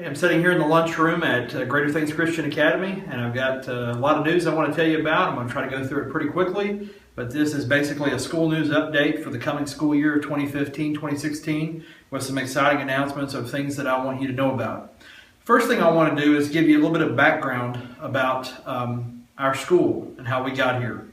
Hey, I'm sitting here in the lunchroom at Greater Things Christian Academy, and I've got a lot of news I want to tell you about. I'm going to try to go through it pretty quickly, but this is basically a school news update for the coming school year 2015-2016 with some exciting announcements of things that I want you to know about. First thing I want to do is give you a little bit of background about our school and how we got here.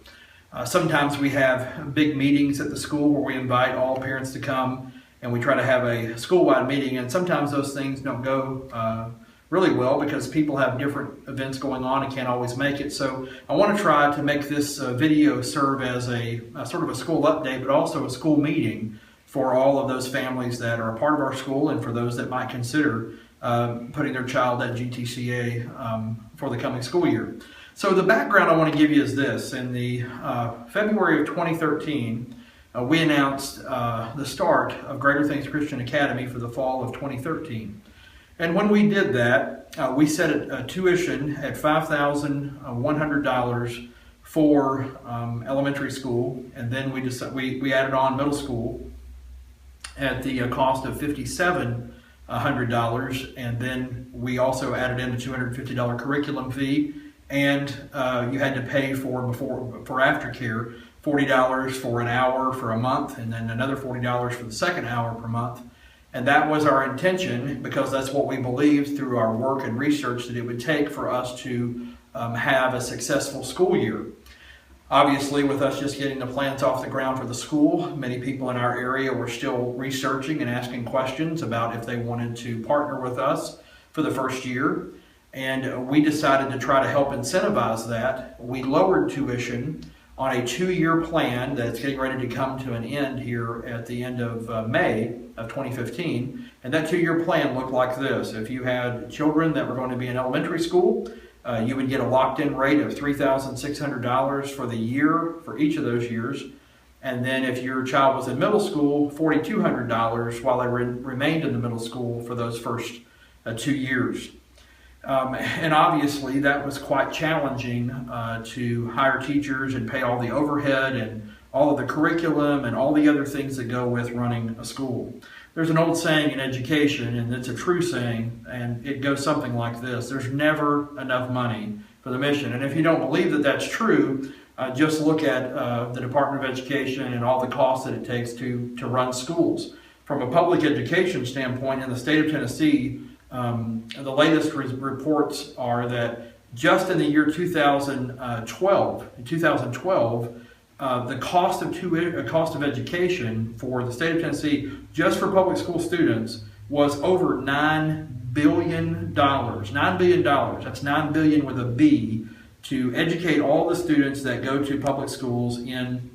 Sometimes we have big meetings at the school where we invite all parents to come, and we try to have a school-wide meeting, and sometimes those things don't go really well because people have different events going on and can't always make it. So I want to try to make this video serve as a sort of a school update, but also a school meeting for all of those families that are a part of our school and for those that might consider putting their child at GTCA for the coming school year. So the background I want to give you is this. In the February of 2013, we announced the start of Greater Things Christian Academy for the fall of 2013. And when we did that, we set a tuition at $5,100 for elementary school, and then we added on middle school at the cost of $5,700, and then we also added in a $250 curriculum fee, and you had to pay for aftercare, $40 for an hour for a month, and then another $40 for the second hour per month. And that was our intention, because that's what we believed through our work and research that it would take for us to have a successful school year. Obviously, with us just getting the plans off the ground for the school, many people in our area were still researching and asking questions about if they wanted to partner with us for the first year. And we decided to try to help incentivize that. We lowered tuition on a 2-year plan that's getting ready to come to an end here at the end of May of 2015. And that 2-year plan looked like this. If you had children that were going to be in elementary school, you would get a locked-in rate of $3,600 for the year for each of those years. And then if your child was in middle school, $4,200 while they remained in the middle school for those first 2 years. And obviously that was quite challenging to hire teachers and pay all the overhead and all of the curriculum and all the other things that go with running a school. There's an old saying in education, and it's a true saying, and it goes something like this: there's never enough money for the mission. And if you don't believe that that's true, just look at the Department of Education and all the costs that it takes to run schools. From a public education standpoint, in the state of Tennessee, the latest reports are that just in the year 2012, the cost of education for the state of Tennessee, just for public school students, was over $9 billion. $9 billion. That's $9 billion with a B, to educate all the students that go to public schools in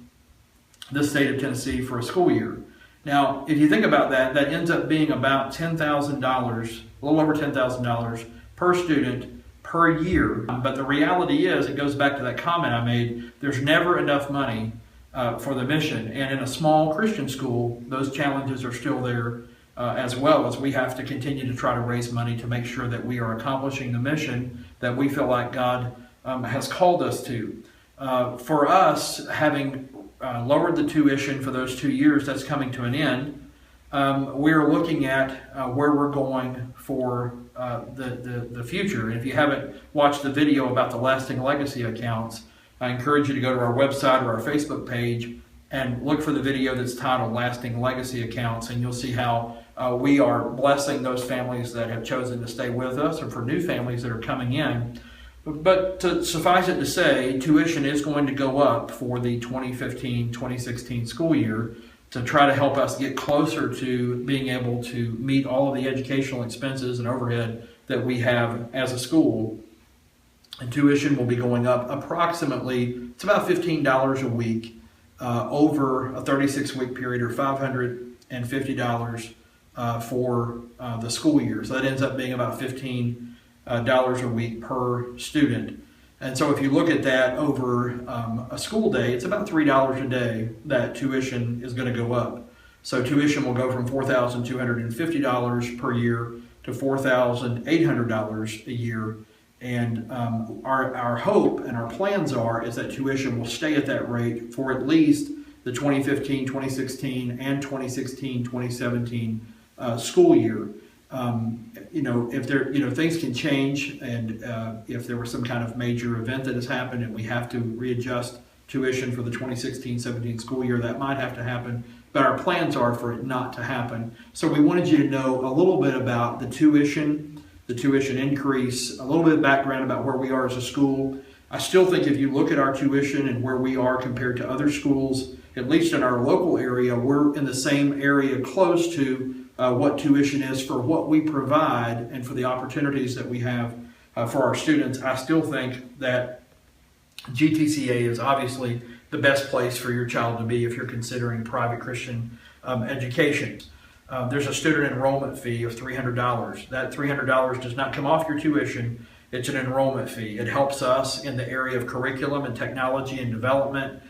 the state of Tennessee for a school year. Now, if you think about that, that ends up being about $10,000, a little over $10,000 per student per year. But the reality is, it goes back to that comment I made, there's never enough money for the mission. And in a small Christian school, those challenges are still there as well, as we have to continue to try to raise money to make sure that we are accomplishing the mission that we feel like God has called us to. For us, having lowered the tuition for those 2 years, that's coming to an end. We're looking at where we're going for the future. And if you haven't watched the video about the Lasting Legacy accounts, I encourage you to go to our website or our Facebook page and look for the video that's titled Lasting Legacy Accounts, and you'll see how we are blessing those families that have chosen to stay with us, or for new families that are coming in. But to suffice it to say, tuition is going to go up for the 2015-2016 school year to try to help us get closer to being able to meet all of the educational expenses and overhead that we have as a school. And tuition will be going up approximately, it's about $15 a week over a 36-week period, or $550 for the school year. So that ends up being about $15 a week per student. And so if you look at that over a school day, it's about $3 a day that tuition is going to go up. So tuition will go from $4,250 per year to $4,800 a year. And our hope and our plans is that tuition will stay at that rate for at least the 2015, 2016, and 2016, 2017 school year. If things can change, and if there was some kind of major event that has happened and we have to readjust tuition for the 2016-17 school year, that might have to happen, but our plans are for it not to happen. So we wanted you to know a little bit about the tuition increase, a little bit of background about where we are as a school. I still think if you look at our tuition and where we are compared to other schools, at least in our local area, we're in the same area close to what tuition is for what we provide and for the opportunities that we have for our students. I still think that GTCA is obviously the best place for your child to be if you're considering private Christian education. There's a student enrollment fee of $300. That $300 does not come off your tuition. It's an enrollment fee. It helps us in the area of curriculum and technology and development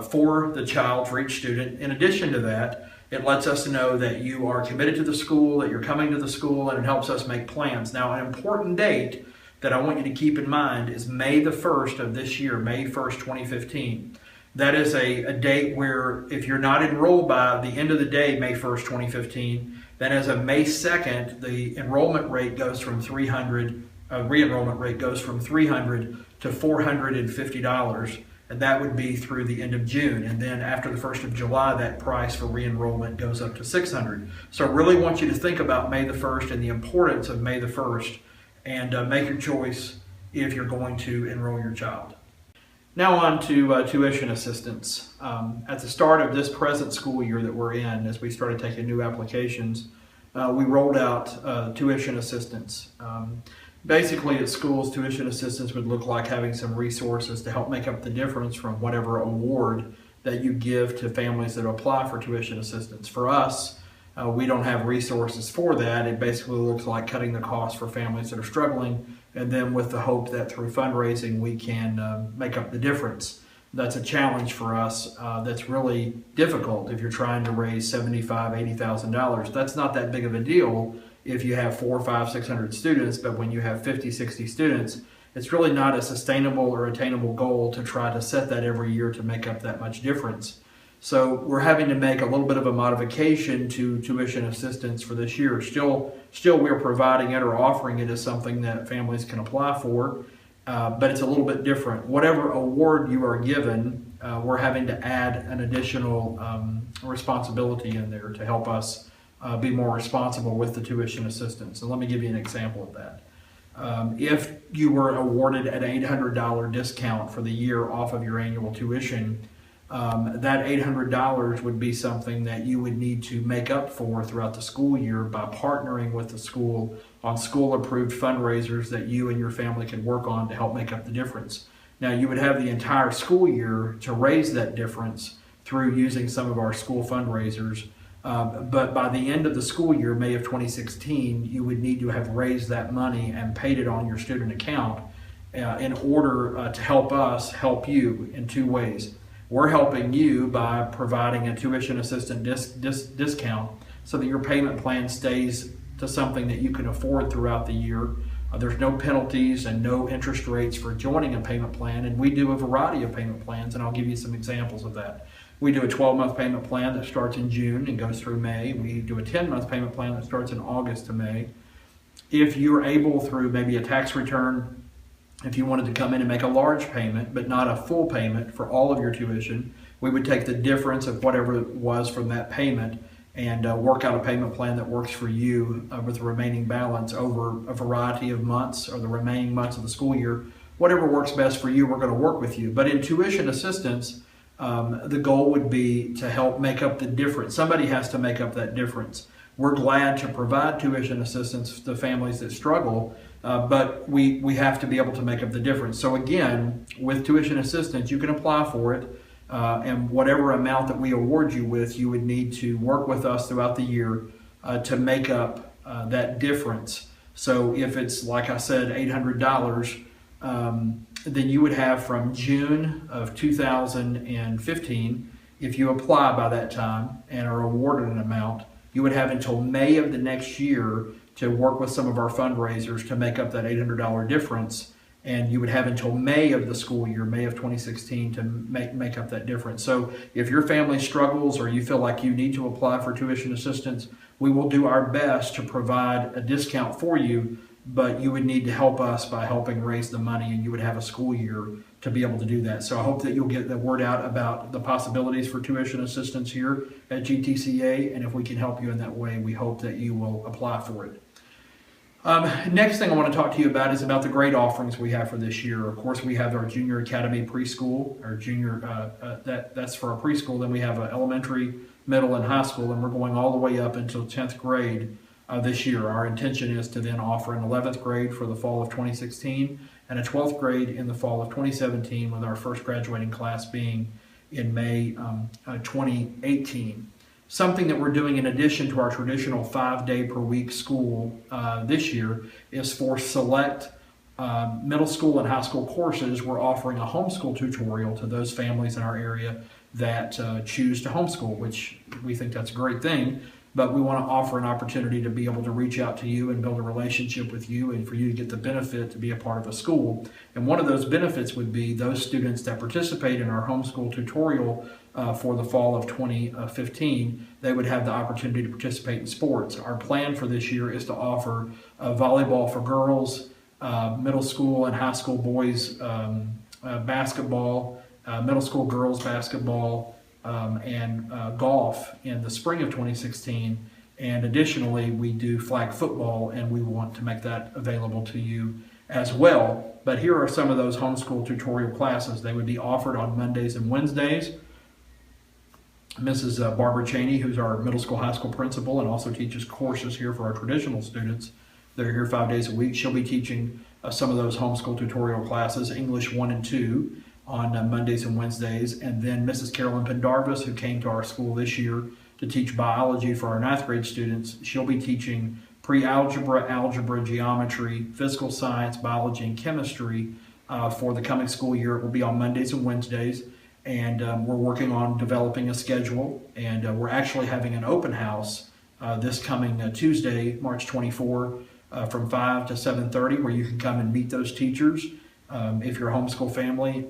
for the child, for each student. In addition to that, it lets us know that you are committed to the school, that you're coming to the school, and it helps us make plans. Now, an important date that I want you to keep in mind is May the 1st of this year, May 1st, 2015. That is a date where if you're not enrolled by the end of the day, May 1st, 2015, then as of May 2nd, the enrollment rate goes from re-enrollment rate goes from $300 to $450. And that would be through the end of June. And then after the 1st of July, that price for re-enrollment goes up to $600. So I really want you to think about May the 1st and the importance of May the 1st and make your choice if you're going to enroll your child. Now on to tuition assistance. At the start of this present school year that we're in, as we started taking new applications, we rolled out tuition assistance. Basically, at schools, tuition assistance would look like having some resources to help make up the difference from whatever award that you give to families that apply for tuition assistance. For us, we don't have resources for that. It basically looks like cutting the cost for families that are struggling, and then with the hope that through fundraising we can make up the difference. That's a challenge for us that's really difficult if you're trying to raise $75,000, $80,000. That's not that big of a deal if you have 400, 500, 600 students, but when you have 50, 60 students, it's really not a sustainable or attainable goal to try to set that every year to make up that much difference. So we're having to make a little bit of a modification to tuition assistance for this year. Still we're providing it or offering it as something that families can apply for, but it's a little bit different. Whatever award you are given, we're having to add an additional responsibility in there to help us be more responsible with the tuition assistance. And let me give you an example of that. If you were awarded an $800 discount for the year off of your annual tuition, that $800 would be something that you would need to make up for throughout the school year by partnering with the school on school-approved fundraisers that you and your family can work on to help make up the difference. Now, you would have the entire school year to raise that difference through using some of our school fundraisers. But by the end of the school year, May of 2016, you would need to have raised that money and paid it on your student account in order to help us help you in two ways. We're helping you by providing a tuition assistant discount so that your payment plan stays to something that you can afford throughout the year. There's no penalties and no interest rates for joining a payment plan, and we do a variety of payment plans, and I'll give you some examples of that. We do a 12-month payment plan that starts in June and goes through May. We do a 10-month payment plan that starts in August to May. If you're able, through maybe a tax return, if you wanted to come in and make a large payment, but not a full payment for all of your tuition, we would take the difference of whatever it was from that payment and work out a payment plan that works for you with the remaining balance over a variety of months or the remaining months of the school year. Whatever works best for you, we're going to work with you. But in tuition assistance, the goal would be to help make up the difference. Somebody has to make up that difference. We're glad to provide tuition assistance to families that struggle, but we have to be able to make up the difference. So again, with tuition assistance, you can apply for it, and whatever amount that we award you with, you would need to work with us throughout the year to make up that difference. So if it's, like I said, $800, then you would have from June of 2015, if you apply by that time and are awarded an amount, you would have until May of the next year to work with some of our fundraisers to make up that $800 difference. And you would have until May of the school year, May of 2016, to make up that difference. So if your family struggles or you feel like you need to apply for tuition assistance, We will do our best to provide a discount for you, but you would need to help us by helping raise the money, and you would have a school year to be able to do that. So I hope that you'll get the word out about the possibilities for tuition assistance here at GTCA, and if we can help you in that way, we hope that you will apply for it. Next thing I want to talk to you about is about the grade offerings we have for this year. Of course, we have our Junior Academy Preschool, our junior, that's for our preschool. Then we have elementary, middle, and high school, and we're going all the way up until 10th grade this year. Our intention is to then offer an 11th grade for the fall of 2016 and a 12th grade in the fall of 2017, with our first graduating class being in May 2018. Something that we're doing in addition to our traditional 5-day-per-week school this year is for select middle school and high school courses, we're offering a homeschool tutorial to those families in our area that choose to homeschool, which we think that's a great thing. But we want to offer an opportunity to be able to reach out to you and build a relationship with you, and for you to get the benefit to be a part of a school. And one of those benefits would be those students that participate in our homeschool tutorial for the fall of 2015, they would have the opportunity to participate in sports. Our plan for this year is to offer volleyball for girls, middle school and high school boys basketball, middle school girls basketball, and golf in the spring of 2016. And additionally, we do flag football, and we want to make that available to you as well. But here are some of those homeschool tutorial classes. They would be offered on Mondays and Wednesdays. Mrs. Barbara Cheney, who's our middle school, high school principal and also teaches courses here for our traditional students, they're here 5 days a week. She'll be teaching some of those homeschool tutorial classes, English 1 and 2, on Mondays and Wednesdays. And then Mrs. Carolyn Pendarvis, who came to our school this year to teach biology for our 9th grade students, she'll be teaching pre-algebra, algebra, geometry, physical science, biology, and chemistry for the coming school year. It will be on Mondays and Wednesdays. And we're working on developing a schedule, and we're actually having an open house this coming Tuesday, March 24, from 5 to 7:30, where you can come and meet those teachers. If you're a homeschool family,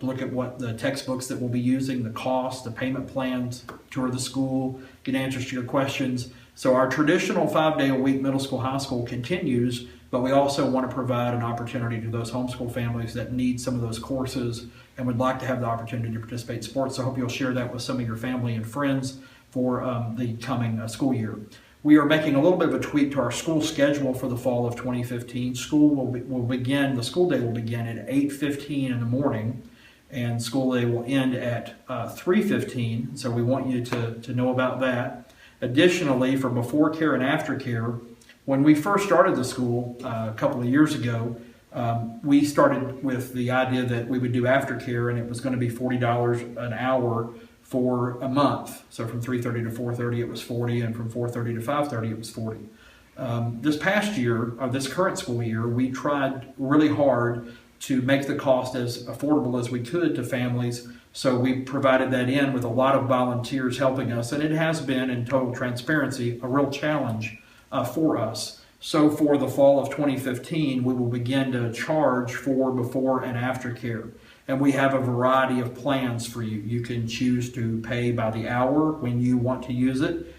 look at what the textbooks that we'll be using, the cost, the payment plans, tour the school, get answers to your questions. So our traditional 5-day-a-week middle school, high school continues, but we also want to provide an opportunity to those homeschool families that need some of those courses and would like to have the opportunity to participate in sports. So I hope you'll share that with some of your family and friends for the coming school year. We are making a little bit of a tweak to our school schedule for the fall of 2015. The school day will begin at 8:15 in the morning, and school day will end at 3:15. So we want you to know about that. Additionally, for before care and after care, when we first started the school a couple of years ago, we started with the idea that we would do aftercare, and it was going to be $40 an hour for a month. So from 3:30 to 4:30 it was 40, and from 4:30 to 5:30 it was 40. This past year, this current school year, we tried really hard to make the cost as affordable as we could to families. So we provided that in with a lot of volunteers helping us, and it has been, in total transparency, a real challenge for us. So for the fall of 2015, we will begin to charge for before and after care. And we have a variety of plans for you. You can choose to pay by the hour when you want to use it,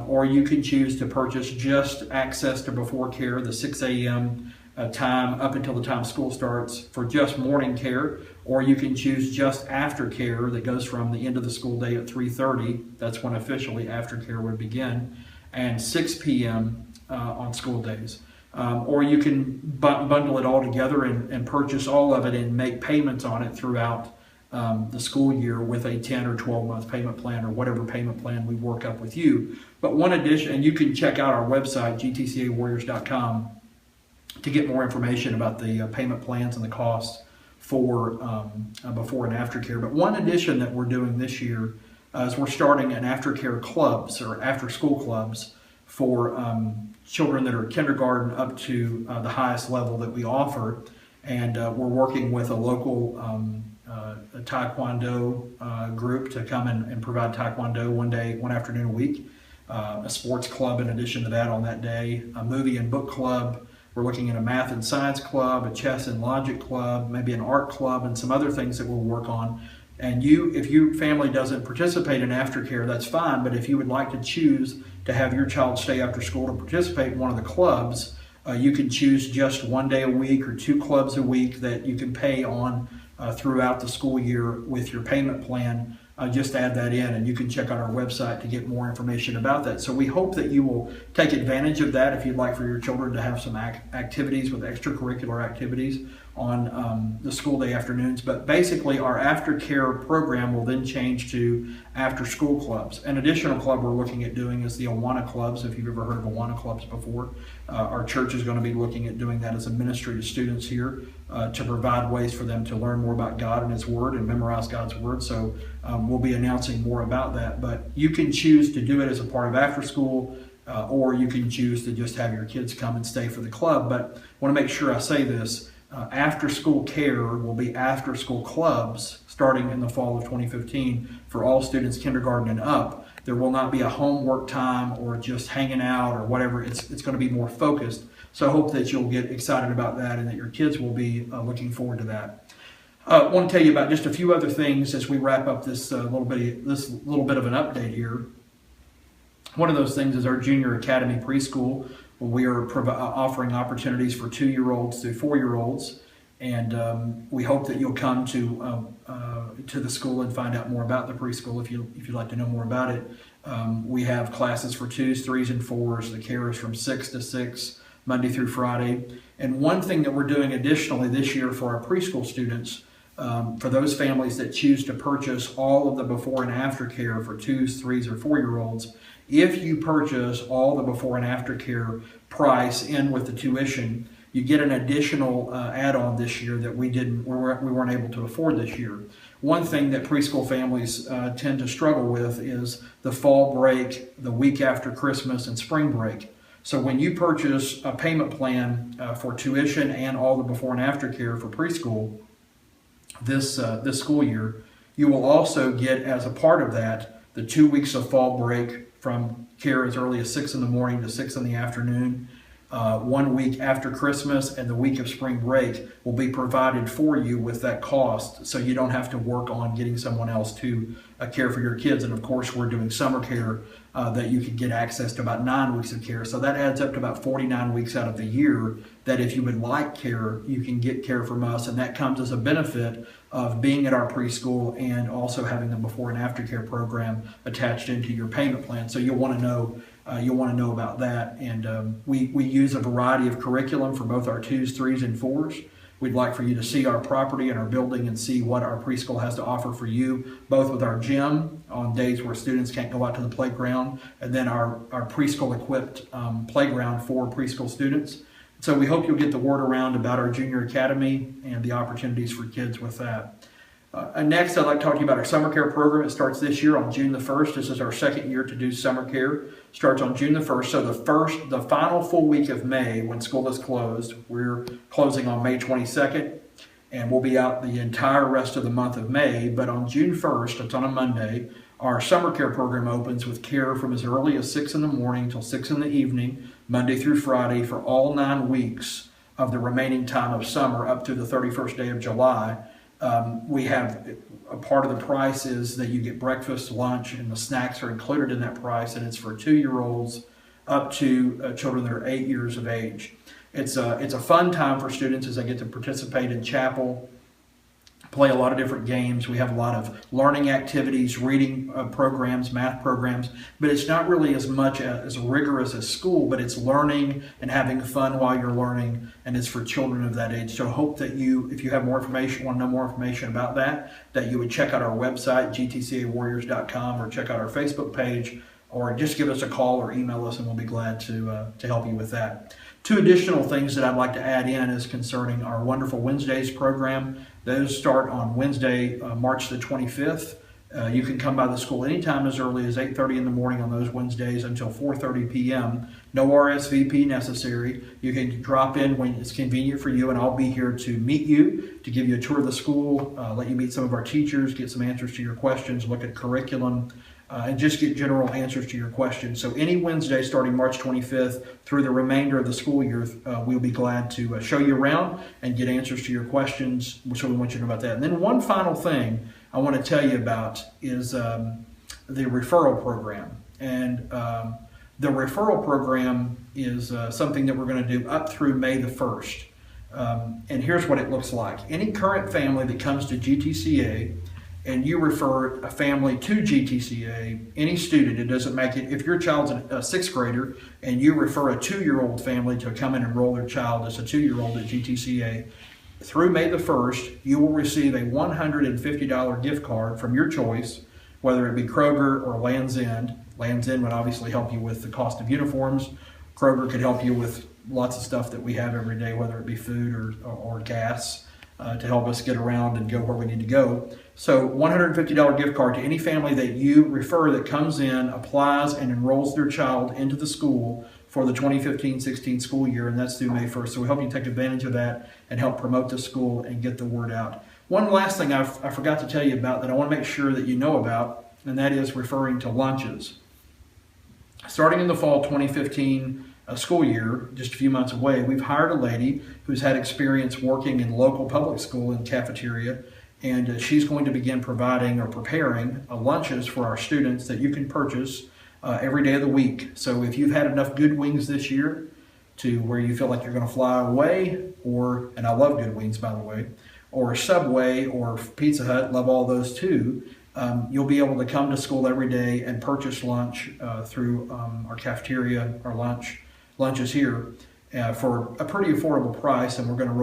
or you can choose to purchase just access to before care, the 6 a.m. Time up until the time school starts for just morning care, or you can choose just after care that goes from the end of the school day at 3:30. That's when officially aftercare would begin, and 6 p.m. On school days. Or you can bundle it all together and purchase all of it and make payments on it throughout the school year with a 10 or 12 month payment plan, or whatever payment plan we work up with you. But one addition, and you can check out our website, gtcawarriors.com, to get more information about the payment plans and the costs for before and after care. But one addition that we're doing this year is we're starting an aftercare clubs, or after school clubs, for children that are kindergarten up to the highest level that we offer. And we're working with a local a Taekwondo group to come and provide Taekwondo one afternoon a week. A sports club in addition to that on that day, a movie and book club. We're looking at a math and science club, a chess and logic club, maybe an art club, and some other things that we'll work on And if your family doesn't participate in aftercare, that's fine. But if you would like to choose to have your child stay after school to participate in one of the clubs, you can choose just 1 day a week or 2 clubs a week that you can pay on throughout the school year with your payment plan. Just add that in, and you can check out our website to get more information about that. So we hope that you will take advantage of that if you'd like for your children to have some activities with extracurricular activities on the school day afternoons. But basically our aftercare program will then change to after school clubs. An additional club we're looking at doing is the Awana clubs. If you've ever heard of Awana clubs before, our church is going to be looking at doing that as a ministry to students here to provide ways for them to learn more about God and His Word and memorize God's Word. So we'll be announcing more about that. But you can choose to do it as a part of after school, or you can choose to just have your kids come and stay for the club. But I want to make sure I say this. After school care will be after school clubs starting in the fall of 2015 for all students kindergarten and up. There will not be a homework time or just hanging out or whatever. It's going to be more focused. So I hope that you'll get excited about that and that your kids will be looking forward to that. I want to tell you about just a few other things as we wrap up this little bit of an update here. One of those things is our Junior Academy preschool. We are offering opportunities for 2-year-olds to 4-year-olds, and we hope that you'll come to the school and find out more about the preschool if you'd like to know more about it. We have classes for 2s, 3s, and 4s. The care is from 6 to 6, Monday through Friday. And one thing that we're doing additionally this year for our preschool students, for those families that choose to purchase all of the before and after care for 2s, 3s, or 4-year-olds, if you purchase all the before and after care price in with the tuition, you get an additional add-on this year that we weren't able to afford this year. One thing that preschool families tend to struggle with is the fall break, the week after Christmas, and spring break. So when you purchase a payment plan for tuition and all the before and after care for preschool this school year, you will also get, as a part of that, the 2 weeks of fall break from care as early as 6 in the morning to 6 in the afternoon. 1 week after Christmas and the week of spring break will be provided for you with that cost, so you don't have to work on getting someone else to care for your kids. And of course, we're doing summer care that you can get access to about 9 weeks of care. So that adds up to about 49 weeks out of the year that if you would like care, you can get care from us. And that comes as a benefit of being at our preschool and also having the before and after care program attached into your payment plan. So you'll want to know about that. And we use a variety of curriculum for both our 2s, 3s, and 4s. We'd like for you to see our property and our building and see what our preschool has to offer for you, both with our gym on days where students can't go out to the playground, and then our preschool equipped playground for preschool students. So we hope you'll get the word around about our Junior Academy and the opportunities for kids with that. Next, I'd like to talk to you about our summer care program. It starts this year on June the 1st. This is our second year to do summer care. Starts on June the 1st. So the final full week of May, when school is closed, we're closing on May 22nd, and we'll be out the entire rest of the month of May. But on June 1st, it's on a Monday, our summer care program opens with care from as early as 6 in the morning till 6 in the evening, Monday through Friday, for all 9 weeks of the remaining time of summer up to the 31st day of July. We have a part of the price is that you get breakfast, lunch, and the snacks are included in that price, and it's for 2-year-olds up to children that are 8 years of age. It's a fun time for students as they get to participate in chapel, play a lot of different games. We have a lot of learning activities, reading programs, math programs, but it's not really as much as rigorous as school, but it's learning and having fun while you're learning, and it's for children of that age. So I hope that you, if you have more information, want to know more information about that you would check out our website, gtcawarriors.com, or check out our Facebook page, or just give us a call or email us, and we'll be glad to help you with that. 2 additional things that I'd like to add in is concerning our Wonderful Wednesdays program. Those start on Wednesday, March the 25th. You can come by the school anytime as early as 8:30 in the morning on those Wednesdays until 4:30 p.m. No RSVP necessary. You can drop in when it's convenient for you, and I'll be here to meet you, to give you a tour of the school, let you meet some of our teachers, get some answers to your questions, look at curriculum, and just get general answers to your questions. So any Wednesday starting March 25th through the remainder of the school year, we'll be glad to show you around and get answers to your questions. So we want you to know about that. And then one final thing, I want to tell you about is the referral program. And the referral program is something that we're going to do up through May the 1st. And here's what it looks like. Any current family that comes to GTCA and you refer a family to GTCA, any student, it doesn't make it, if your child's a sixth grader and you refer a 2-year-old family to come and enroll their child as a 2-year-old at GTCA, through May the 1st, you will receive a $150 gift card from your choice, whether it be Kroger or Land's End. Land's End would obviously help you with the cost of uniforms. Kroger could help you with lots of stuff that we have every day, whether it be food or gas, to help us get around and go where we need to go. So $150 gift card to any family that you refer that comes in, applies, and enrolls their child into the school for the 2015-16 school year, and that's through May 1st. So we hope you take advantage of that and help promote the school and get the word out. One last thing I forgot to tell you about that I want to make sure that you know about, and that is referring to lunches. Starting in the fall 2015 school year, just a few months away, we've hired a lady who's had experience working in local public school in cafeteria, and she's going to begin providing or preparing lunches for our students that you can purchase every day of the week. So if you've had enough Good Wings this year to where you feel like you're going to fly away, or, and I love Good Wings by the way, or Subway or Pizza Hut, love all those too, you'll be able to come to school every day and purchase lunch through our cafeteria, our lunches here for a pretty affordable price, and we're going to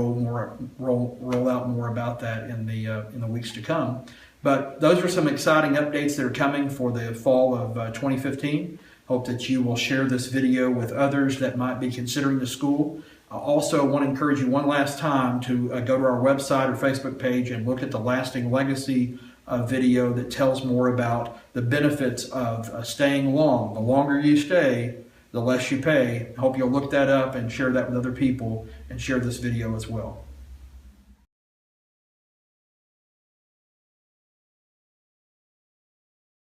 roll out more about that in the weeks to come. But those are some exciting updates that are coming for the fall of 2015. Hope that you will share this video with others that might be considering the school. I also want to encourage you one last time to go to our website or Facebook page and look at the Lasting Legacy video that tells more about the benefits of staying long. The longer you stay, the less you pay. I hope you'll look that up and share that with other people and share this video as well.